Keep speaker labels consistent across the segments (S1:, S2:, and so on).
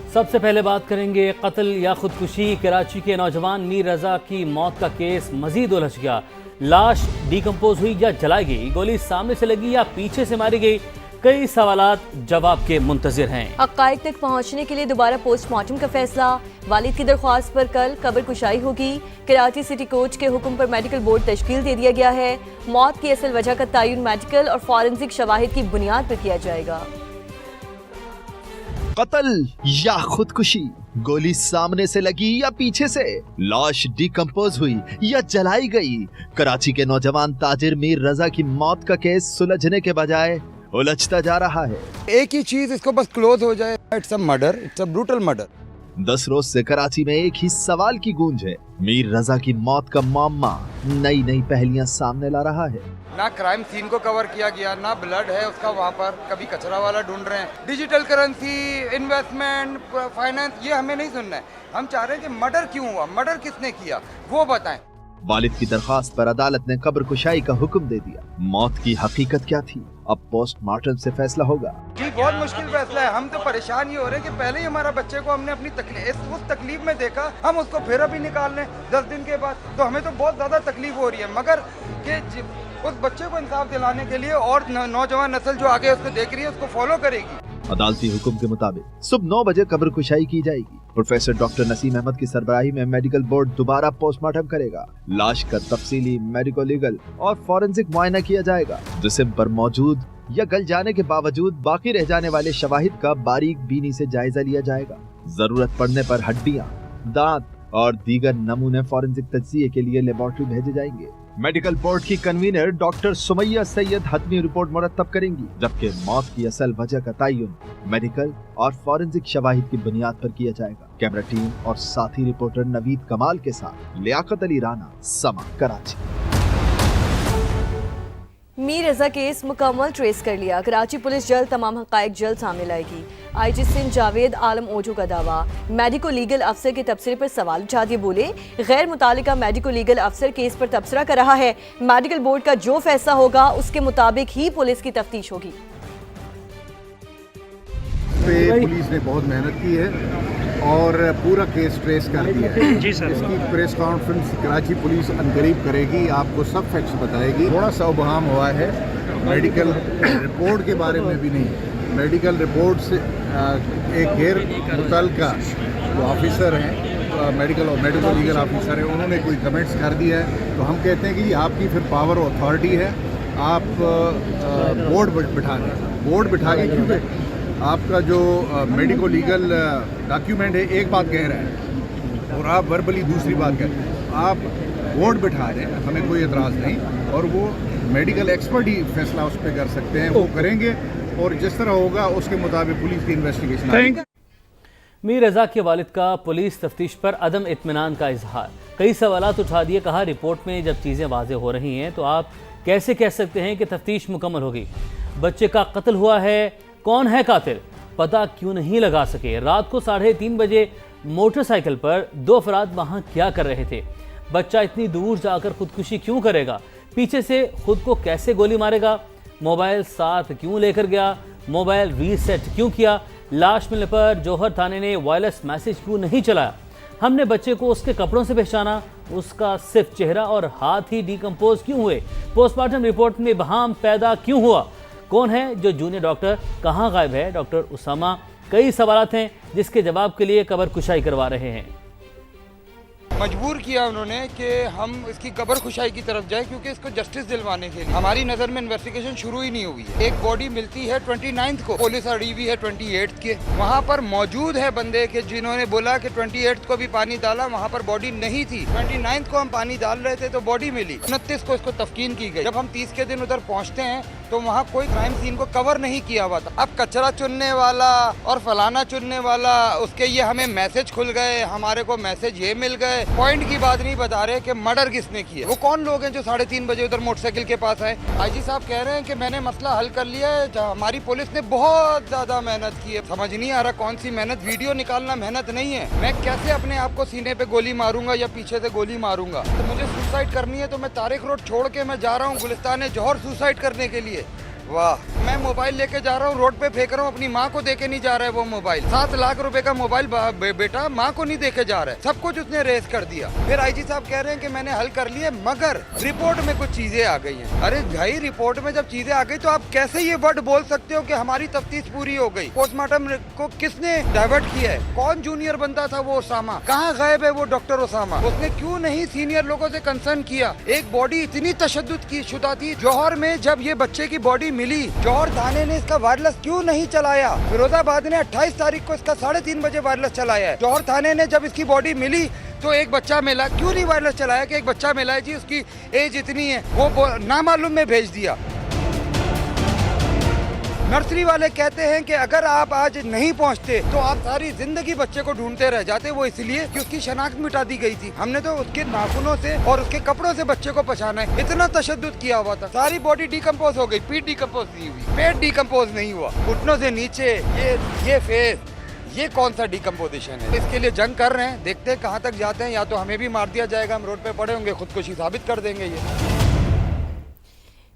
S1: सबसे पहले बात करेंगे कत्ल या खुदकुशी। कराची के नौजवान मीर रजा की मौत का केस मजीद उलझ गया। लाश डिकम्पोज हुई या जलाई गई, गोली सामने से लगी या पीछे से मारी गई, कई सवालात जवाब के मुंतजिर हैं।
S2: हक़ाइक़ तक पहुँचने के लिए दोबारा पोस्टमार्टम का फैसला। वालिद की दरख्वास्त पर कल कब्र कुशाई होगी। कराची सिटी कोर्ट के हुक्म पर मेडिकल बोर्ड तश्कील दे दिया गया है। मौत की असल वजह का तयन मेडिकल और फॉरेंसिक शवाहिद की बुनियाद पर किया जाएगा।
S3: कत्ल या खुदकुशी, गोली सामने से लगी या पीछे से, लाश डिकम्पोज हुई या जलाई गई। कराची के नौजवान ताजिर मीर रजा की मौत का केस सुलझने के बजाय उलझता जा रहा है।
S4: एक ही चीज इसको बस क्लोज हो जाए, it's a murder, it's a brutal murder.
S3: 10 रोज से कराची में एक ही सवाल की गूंज है। मीर रजा की मौत का मामला नई नई पहेलियां सामने ला रहा है।
S4: ना क्राइम सीन को कवर किया गया, ना ब्लड है उसका वहाँ पर, कभी कचरा वाला ढूंढ रहे हैं। डिजिटल करेंसी, इन्वेस्टमेंट, फाइनेंस, ये हमें नहीं सुनना है। हम चाह रहे हैं कि मर्डर क्यों हुआ, मर्डर किसने किया, वो बताएं।
S3: वालिद की दरख्वास्त पर अदालत ने कब्र कुशाई का हुक्म दे दिया। मौत की हकीकत क्या थी, अब पोस्टमार्टम से फैसला होगा।
S4: जी बहुत मुश्किल फैसला है। हम तो परेशान ही हो रहे हैं कि पहले ही हमारा बच्चे को हमने अपनी उस तकलीफ में देखा, हम उसको फिर अभी निकाल लें 10 दिन के बाद, तो हमें तो बहुत ज्यादा तकलीफ हो रही है। मगर कि उस बच्चे को इंसाफ दिलाने के लिए और नौजवान नस्ल जो आगे उसको देख रही है उसको फॉलो करेगी।
S3: अदालती हुक्म के मुताबिक सुबह 9 बजे कब्र कुशाई की जाएगी। प्रोफेसर डॉक्टर नसीम अहमद की सरबराही में मेडिकल बोर्ड दोबारा पोस्टमार्टम करेगा। लाश का तफसीली मेडिको लीगल और फॉरेंसिक मुआयना किया जाएगा। जिस्म पर मौजूद या गल जाने के बावजूद बाकी रह जाने वाले शवाहिद का बारीक बीनी से जायजा लिया जाएगा। जरूरत पड़ने पर हड्डियां, दांत और दीगर नमूने फॉरेंसिक तज्जिये के लिए लेबोरेटरी भेजे जाएंगे। मेडिकल बोर्ड की convener doctor Sumaiya Syed Hatmi report मुरतब करेंगी, जबकि मौत की असल वजह का तयन मेडिकल और फॉरेंसिक शवाहिद की बुनियाद पर किया जाएगा। कैमरा टीम और साथी रिपोर्टर नवीद कमाल के साथ लियाकत अली राना, समा, कराची।
S2: मीर रजा केस मुकम्मल ट्रेस कर लिया। कराची पुलिस जल्द तमाम हक़ाइक़ जल्द सामने लाएगी। IG सिंध जावेद आलम ओझो का दावा। मेडिको लीगल अफसर के तबसरे पर सवाल उठा दिए, बोले गैर मुतालिका मेडिको लीगल अफसर केस पर तबसरा कर रहा है। मेडिकल बोर्ड का जो फैसला होगा उसके मुताबिक ही पुलिस की तफ्तीश होगी।
S5: पुलिस ने बहुत मेहनत की है और पूरा केस ट्रेस कर दिया है। जी सर। इसकी प्रेस कॉन्फ्रेंस कराची पुलिस अनकरीब करेगी, आपको सब फैक्ट्स बताएगी। थोड़ा सा उबहम हुआ है मेडिकल रिपोर्ट के बारे में भी नहीं। मेडिकल रिपोर्ट से एक गैर मुतल्लिका जो ऑफिसर हैं, मेडिकल और मेडिको लीगल ऑफिसर हैं, उन्होंने कोई कमेंट्स कर दिया है, तो हम कहते हैं कि आपकी फिर पावर और अथॉरिटी है, आप बोर्ड बिठा दें। बोर्ड बिठा के क्योंकि आपका जो मेडिको लीगल डॉक्यूमेंट है एक बात कह रहा है और आप वर्बली दूसरी बात कह रहे हैं, आप बोर्ड बिठा दें, हमें कोई एतराज़ नहीं, और वो मेडिकल एक्सपर्ट ही फैसला उस पर कर सकते हैं, वो करेंगे और जिस तरह होगा उसके मुताबिक पुलिस की इन्वेस्टिगेशन।
S1: मीर रजा के वालिद का पुलिस तफ्तीश पर अदम इत्मीनान का इजहार। कई सवालात उठा दिए, कहा रिपोर्ट में जब चीज़ें वाज़ेह हो रही हैं तो आप कैसे कह सकते हैं कि तफ्तीश मुकम्मल होगी। बच्चे का कत्ल हुआ है, कौन है कातिल पता क्यों नहीं लगा सके। रात को 3:30 बजे मोटरसाइकिल पर 2 अफराद वहां क्या कर रहे थे। बच्चा इतनी दूर जाकर खुदकुशी क्यों करेगा, पीछे से खुद को कैसे गोली मारेगा, मोबाइल साथ क्यों लेकर गया, मोबाइल रीसेट क्यों किया, लाश मिलने पर जौहर थाने ने वायरलेस मैसेज क्यों नहीं चलाया। हमने बच्चे को उसके कपड़ों से पहचाना, उसका सिर्फ चेहरा और हाथ ही डिकम्पोज क्यों हुए। पोस्टमार्टम रिपोर्ट में बहाम पैदा क्यों हुआ, कौन है जो जूनियर डॉक्टर, कहाँ गायब है डॉक्टर उसामा। कई सवालात हैं जिसके जवाब के लिए कब्र कुशाई करवा रहे हैं।
S4: मजबूर किया उन्होंने कि हम इसकी कब्र खुशाई की तरफ जाए, क्योंकि इसको जस्टिस दिलवाने के लिए हमारी नज़र में इन्वेस्टिगेशन शुरू ही नहीं हुई है। एक बॉडी मिलती है 29 को, पुलिस अड़ी हुई है 28 के, वहाँ पर मौजूद है बंदे के जिन्होंने बोला कि 28 को भी पानी डाला, वहाँ पर बॉडी नहीं थी। 29 को हम पानी डाल रहे थे तो बॉडी मिली, 29 को इसको तफ्कीन की गई। जब हम 30 के दिन उधर पहुँचते हैं तो वहाँ कोई क्राइम सीन को कवर नहीं किया हुआ था। अब कचरा चुनने वाला और फलाना चुनने वाला, उसके ये हमें मैसेज खुल गए, हमारे को मैसेज ये मिल गए, पॉइंट की बात नहीं बता रहे कि मर्डर किसने किया। वो कौन लोग हैं जो 3:30 बजे उधर मोटरसाइकिल के पास आए। IG साहब कह रहे हैं कि मैंने मसला हल कर लिया है। हमारी पुलिस ने बहुत ज्यादा मेहनत की है, समझ नहीं आ रहा कौन सी मेहनत। वीडियो निकालना मेहनत नहीं है। मैं कैसे अपने आप को सीने पे गोली मारूंगा या पीछे से गोली मारूंगा। तो मुझे सुसाइड करनी है तो मैं तारिक रोड छोड़ के मैं जा रहा हूँ गुलिस्तान जौहर सुसाइड करने के लिए। वाह, मैं मोबाइल लेके जा रहा हूँ, रोड पे फेंक रहा हूँ, अपनी माँ को देके नहीं जा रहा है वो मोबाइल। 7 लाख रुपए का मोबाइल बेटा माँ को नहीं देके जा रहा है, सब कुछ उसने रेस कर दिया। फिर आईजी साहब कह रहे हैं कि मैंने हल कर लिए, मगर रिपोर्ट में कुछ चीजें आ गई हैं। अरे भाई, रिपोर्ट में जब चीजें आ गई तो आप कैसे ये वर्ड बोल सकते हो कि हमारी तफ्तीश पूरी हो गई? पोस्टमार्टम को किसने डाइवर्ट किया है? कौन जूनियर बंदा था वो ओसामा? कहाँ गायब है वो डॉक्टर ओसामा? उसने क्यों नहीं सीनियर लोगों से कंसर्न किया? एक बॉडी इतनी तशद्दुद की शुदा थी जौहर में, जब ये बच्चे की बॉडी मिली, जौहर थाने ने इसका वायरलेस क्यों नहीं चलाया? फिरोजाबाद ने 28 तारीख को इसका 3:30 बजे वायरलेस चलाया है। जौहर थाने ने जब इसकी बॉडी मिली तो एक बच्चा मिला, क्यों नहीं वायरलेस चलाया कि एक बच्चा मिला है जी, उसकी एज इतनी है, वो नामालूम में भेज दिया। नर्सरी वाले कहते हैं कि अगर आप आज नहीं पहुंचते तो आप सारी जिंदगी बच्चे को ढूंढते रह जाते, वो इसलिए कि उसकी शनाख्त मिटा दी गई थी। हमने तो उसके नाखूनों से और उसके कपड़ों से बच्चे को पहचाना है, इतना तशद्दुद किया हुआ था। सारी बॉडी डिकम्पोज हो गई, पीठ डिकम्पोज नहीं हुई, पेट डिकम्पोज नहीं हुआ, घुटनों से नीचे ये फेस, ये कौन सा डिकम्पोजिशन है? इसके लिए जंग कर रहे हैं, देखते हैं कहाँ तक जाते हैं। या तो हमें भी मार दिया जाएगा, हम रोड पे पड़े होंगे, खुदकुशी साबित कर देंगे। ये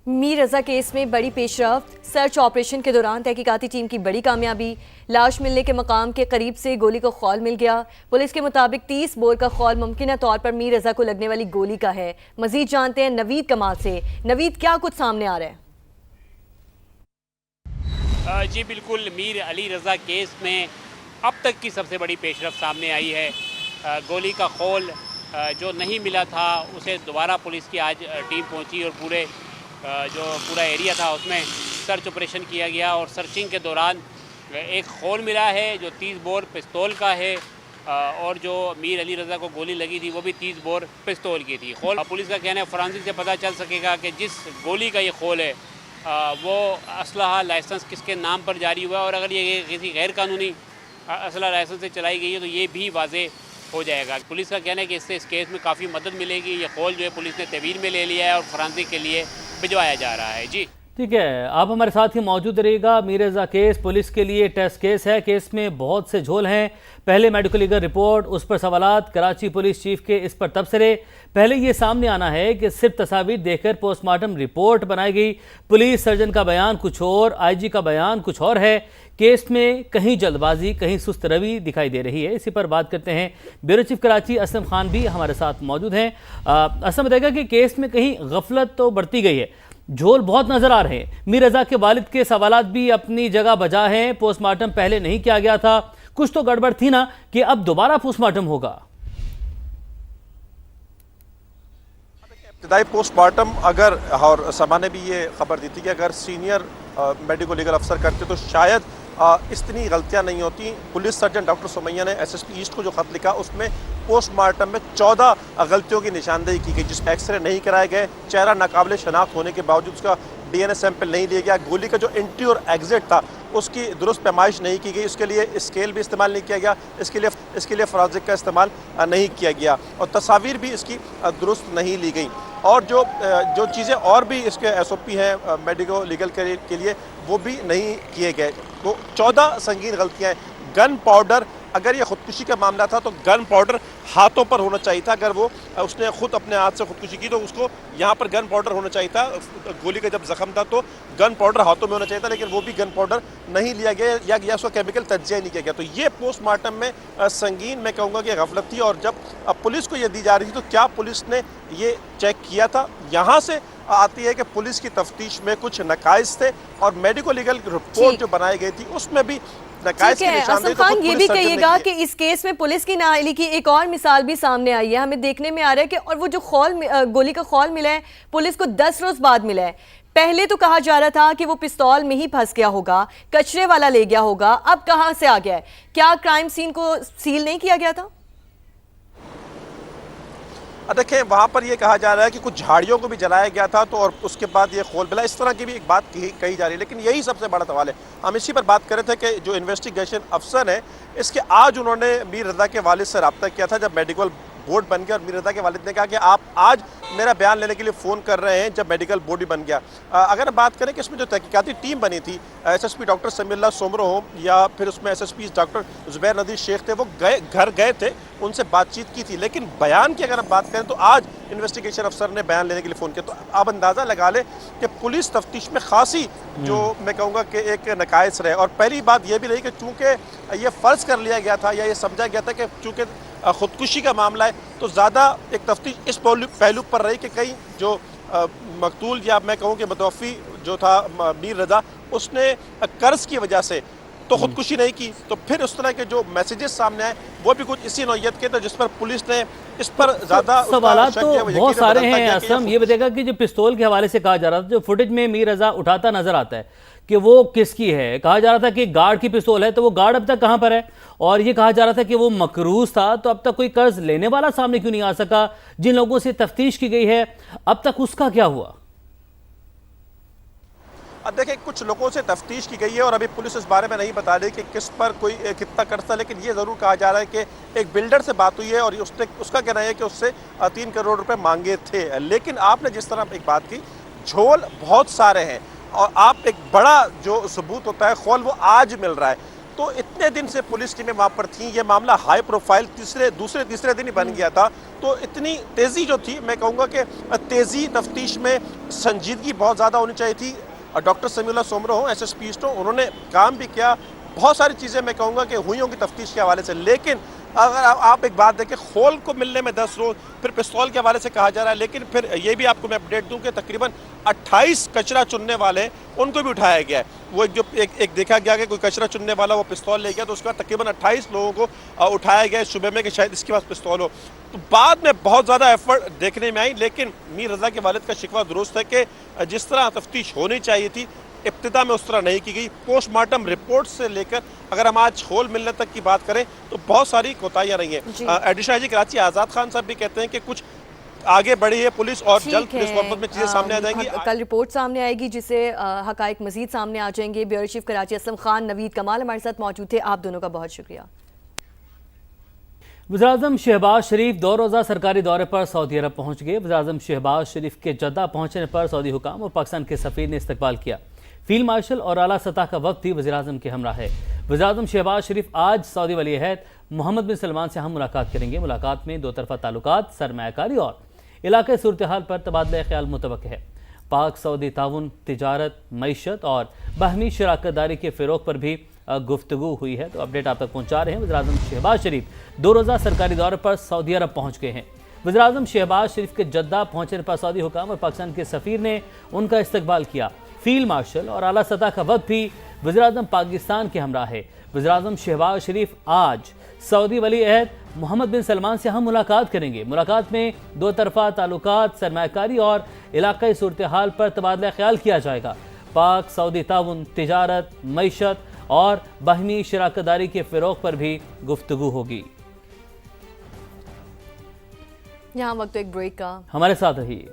S2: मीर रजा केस में बड़ी पेशरफ्त, सर्च ऑपरेशन के दौरान तहकीकाती टीम की बड़ी कामयाबी, लाश मिलने के मकाम के करीब से गोली का खौल मिल गया। पुलिस के मुताबिक 30 बोर का खौल मुमकिन तौर पर मीर रजा को लगने वाली गोली का है। मजीद जानते हैं नवीद कमाल से। नवीद, क्या कुछ सामने आ रहा है?
S6: जी बिल्कुल, मीर अली रजा केस में अब तक की सबसे बड़ी पेशरफ्त सामने आई है। गोली का खौल जो नहीं मिला था उसे दोबारा पुलिस की आज टीम पहुंची और पूरा एरिया था उसमें सर्च ऑपरेशन किया गया और सर्चिंग के दौरान एक खौल मिला है जो 30 बोर पिस्तौल का है और जो मीर अली रज़ा को गोली लगी थी वो भी 30 बोर पिस्तौल की थी। खौल पुलिस का कहना है फॉरेंसिक से पता चल सकेगा कि जिस गोली का ये खौल है वो असलहा लाइसेंस किसके नाम पर जारी हुआ है और अगर ये किसी गैर कानूनी असलहा लाइसेंस से चलाई गई है तो ये भी वाज़े हो जाएगा। पुलिस का कहना है कि इससे इस केस में काफ़ी मदद मिलेगी। ये कॉल जो है पुलिस ने तहवील में ले लिया है और फॉरेंसिक के लिए भिजवाया जा रहा है। जी
S1: ठीक है, आप हमारे साथ ही मौजूद रहिएगा। मीर रज़ा केस पुलिस के लिए टेस्ट केस है। केस में बहुत से झोल हैं। पहले मेडिकल लीगल रिपोर्ट, उस पर सवालात, कराची पुलिस चीफ के इस पर तबसरे। पहले ये सामने आना है कि सिर्फ तस्वीर देखकर पोस्टमार्टम रिपोर्ट बनाई गई। पुलिस सर्जन का बयान कुछ और, आईजी का बयान कुछ और है। केस में कहीं जल्दबाजी, कहीं सुस्त रवि दिखाई दे रही है। इसी पर बात करते हैं। ब्यूरो चीफ कराची असलम खान भी हमारे साथ मौजूद हैं। असलम बताएगा कि केस में कहीं गफलत तो बढ़ती गई है, झोल बहुत नजर आ रहे हैं। मीर रज़ा के वालिद के सवालात भी अपनी जगह बजा हैं। पोस्टमार्टम पहले नहीं किया गया था, कुछ तो गड़बड़ थी ना कि अब दोबारा पोस्टमार्टम होगा।
S7: इब्तिदाई पोस्टमार्टम अगर, और समा ने भी ये खबर दी थी कि अगर सीनियर मेडिको लीगल अफसर करते तो शायद इतनी गलतियां नहीं होती। पुलिस सर्जन डॉक्टर सुमैया ने एसएसपी ईस्ट को जो खत लिखा उसमें पोस्टमार्टम में 14 गलतियों की निशानदेही की गई, जिसमें एक्सरे नहीं कराए गए, चेहरा नाकाबिले शनाख्त होने के बावजूद उसका डीएनए सैंपल नहीं लिया गया, गोली का जो एंट्री और एग्जिट था उसकी दुरुस्त पैमाइश नहीं की गई, उसके लिए स्केल भी इस्तेमाल नहीं किया गया, इसके लिए फॉरेंसिक का इस्तेमाल नहीं किया गया और तस्वीर भी इसकी दुरुस्त नहीं ली गई। और जो चीज़ें और भी इसके एसओपी हैं मेडिको लीगल के लिए वो भी नहीं किए गए। तो 14 संगीन गलतियाँ हैं। गन पाउडर, अगर ये खुदकुशी का मामला था तो गन पाउडर हाथों पर होना चाहिए था। अगर वो उसने खुद अपने हाथ से खुदकुशी की तो उसको यहाँ पर गन पाउडर होना चाहिए था। गोली का जब जख्म था तो गन पाउडर हाथों में होना चाहिए था, लेकिन वो भी गन पाउडर नहीं लिया गया या उसका केमिकल तज्जिया नहीं किया गया। तो ये पोस्टमार्टम में संगीन, मैं कहूँगा कि गफलत थी। और जब पुलिस को ये दी जा रही थी तो क्या पुलिस ने ये चेक किया था? यहाँ से आती है कि पुलिस की तफ्तीश में कुछ नकाइस थे और मेडिको लीगल रिपोर्ट जो बनाई गई थी उसमें भी नकाइस के निशान थे।
S2: असम खान, ये भी कहिएगा कि इस केस में पुलिस की नाअहली की एक और मिसाल भी सामने आई है। हमें देखने में आ रहा है कि और वो जो गोली का खौल मिला है पुलिस को 10 रोज बाद मिला है। पहले तो कहा जा रहा था कि वो पिस्तौल में ही फंस गया होगा, कचरे वाला ले गया होगा, अब कहां से आ गया है? क्या क्राइम सीन को सील नहीं किया गया था?
S7: देखिए, वहाँ पर ये कहा जा रहा है कि कुछ झाड़ियों को भी जलाया गया था तो और उसके बाद ये खोल मिला, इस तरह की भी एक बात कही जा रही है। लेकिन यही सबसे बड़ा सवाल है। हम इसी पर बात कर रहे थे कि जो इन्वेस्टिगेशन अफसर है इसके आज उन्होंने मीर रज़ा के वालिद से रब्ता किया था जब मेडिकल बोर्ड बन गया और मीर रज़ा के वालिद ने कहा कि आप आज मेरा बयान लेने के लिए फ़ोन कर रहे हैं जब मेडिकल बोर्ड ही बन गया। अगर बात करें कि इसमें जो तहकीकाती टीम बनी थी, एसएसपी डॉक्टर समीउल्लाह सोमरो हो या फिर उसमें एसएसपी डॉक्टर ज़ुबैर नदीर शेख थे, वो घर गए थे, उनसे बातचीत की थी। लेकिन बयान की अगर हम बात करें तो आज इन्वेस्टिगेशन अफसर ने बयान लेने के लिए फ़ोन किया। तो आप अंदाज़ा लगा लें कि पुलिस तफ्तीश में खासी जो मैं कहूँगा कि एक नकाइस रहे। और पहली बात यह भी रही कि चूँकि ये फ़र्ज़ कर लिया गया था या ये समझा गया था कि चूँकि ख़ुदकुशी का मामला है तो ज़्यादा एक तफ्तीश इस पहलू पर रही कि कहीं जो मकतूल या मैं कहूँ कि मुतवफ़ी जो था मीर रज़ा, उसने कर्ज़ की वजह से तो खुदकुशी नहीं की। तो फिर उस तरह के जो मैसेजेस सामने आए वो भी कुछ इसी नौयत के थे, जिस पर पुलिस ने इस पर ज़्यादा
S1: सवालात तो बहुत सारे हैं। असलम ये बताएगा कि जो पिस्तौल के हवाले से कहा जा रहा था, जो फुटेज में मीर रज़ा उठाता नजर आता है कि वो किसकी है, कहा जा रहा था कि गार्ड की पिस्तौल है, तो वो गार्ड अब तक कहाँ पर है? और ये कहा जा रहा था कि वो मकरूज था, तो अब तक कोई कर्ज लेने वाला सामने क्यों नहीं आ सका? जिन लोगों से तफ्तीश की गई है अब तक उसका क्या हुआ?
S7: अब देखिए, कुछ लोगों से तफ्तीश की गई है और अभी पुलिस इस बारे में नहीं बता रही कि किस पर कोई कितना कर्ज था, लेकिन ये ज़रूर कहा जा रहा है कि एक बिल्डर से बात हुई है और उसका कहना है कि उससे 3 करोड़ रुपए मांगे थे। लेकिन आपने जिस तरह एक बात की, झोल बहुत सारे हैं और आप एक बड़ा जो सबूत होता है खोल, वो आज मिल रहा है। तो इतने दिन से पुलिस टीमें वहाँ पर थी, ये मामला हाई प्रोफाइल दूसरे तीसरे दिन ही बन गया था। तो इतनी तेज़ी जो थी, मैं कहूँगा कि तेज़ी तफ्तीश में संजीदगी बहुत ज़्यादा होनी चाहिए थी। और डॉक्टर समीउल्लाह सोमरो हो, SSP ईस्ट हो, उन्होंने काम भी किया, बहुत सारी चीज़ें मैं कहूँगा कि हुई होंगी तफ्तीश के हवाले से। लेकिन अगर आप एक बात देखें, खोल को मिलने में 10 रोज़, फिर पिस्तौल के हवाले से कहा जा रहा है। लेकिन फिर ये भी आपको मैं अपडेट दूं कि तकरीबन 28 कचरा चुनने वाले उनको भी उठाया गया है। वो एक देखा गया कि कोई कचरा चुनने वाला वो पिस्तौल ले गया, तो उसके बाद तकरीबन 28 लोगों को उठाया गया इस शुबे में कि शायद इसके पास पिस्तौल हो। तो बाद में बहुत ज़्यादा एफर्ट देखने में आई, लेकिन मीर रज़ा के वालिद का शिकवा दुरुस्त है कि जिस तरह तफ्तीश होनी चाहिए थी इब्तिदा में उस तरह नहीं की गई। पोस्टमार्टम रिपोर्ट से लेकर अगर हम आज खोल मिलने तक की बात करें तो बहुत सारी कोताहियां रही हैं। एडिशनल जी कराची आज़ाद खान साहब भी कहते हैं कि कुछ आगे बढ़ी है पुलिस और जल्द पुलिस कॉन्फ्रेंस में चीजें सामने आ जाएंगी।
S2: कल रिपोर्ट सामने आएगी जिससे हकाइक मजीद सामने आ जाएंगे। ब्यूरो चीफ कराची असलम खान, नवीद कमाल हमारे साथ मौजूद थे। आप दोनों का बहुत शुक्रिया।
S1: वज़ीर-ए-आज़म शहबाज शरीफ 2 रोज़ा सरकारी दौरे पर सऊदी अरब पहुंच गए। वज़ीर-ए-आज़म शहबाज शरीफ के जद्दा पहुंचने पर सऊदी हुकाम और पाकिस्तान के सफ़ीर ने इस्तकबाल किया। फील्ड मार्शल और आला सतह का वक्त भी वज़ीर-ए-आज़म के हमरा है। वज़ीर-ए-आज़म शहबाज शरीफ आज सऊदी वली अहद मोहम्मद बिन सलमान से हम मुलाकात करेंगे। मुलाकात में 2 तरफ़ा ताल्लुकात, सरमायाकारी और इलाके सूरत हाल पर तबादला ख्याल मुतवक्किल है। पाक सऊदी ताउन, तिजारत, मईशत और बाहमी शराकतदारी के फ़रोग़ पर भी गुफ्तगू हुई है। तो अपडेट आप तक पहुँचा रहे हैं। वज़ीर-ए-आज़म शहबाज शरीफ 2 रोज़ा सरकारी दौरे पर सऊदी अरब पहुँच गए हैं। वज़ीर-ए-आज़म शहबाज शरीफ के जद्दा पहुँचने पर सऊदी हुकाम और पाकिस्तान के सफ़ीर ने उनका इस्तकबाल किया। फील्ड मार्शल और आला सतह का वक्त भी वज़ीर-ए-आज़म पाकिस्तान के हमरा है। वज़ीर-ए-आज़म शहबाज शरीफ आज सऊदी वली अहद मोहम्मद बिन सलमान से हम मुलाकात करेंगे। मुलाकात में 2 तरफ़ा ताल्लुकात, सरमायाकारी और इलाक़ाई सूरत हाल पर तबादला ख्याल किया जाएगा। पाक सऊदी ताउन, तिजारत, मईशत और बाहमी शराकतदारी के फ़रोग़ पर भी गुफ्तगू होगी।
S2: यहाँ वक्त एक ब्रेक का,
S1: हमारे साथ रहिए।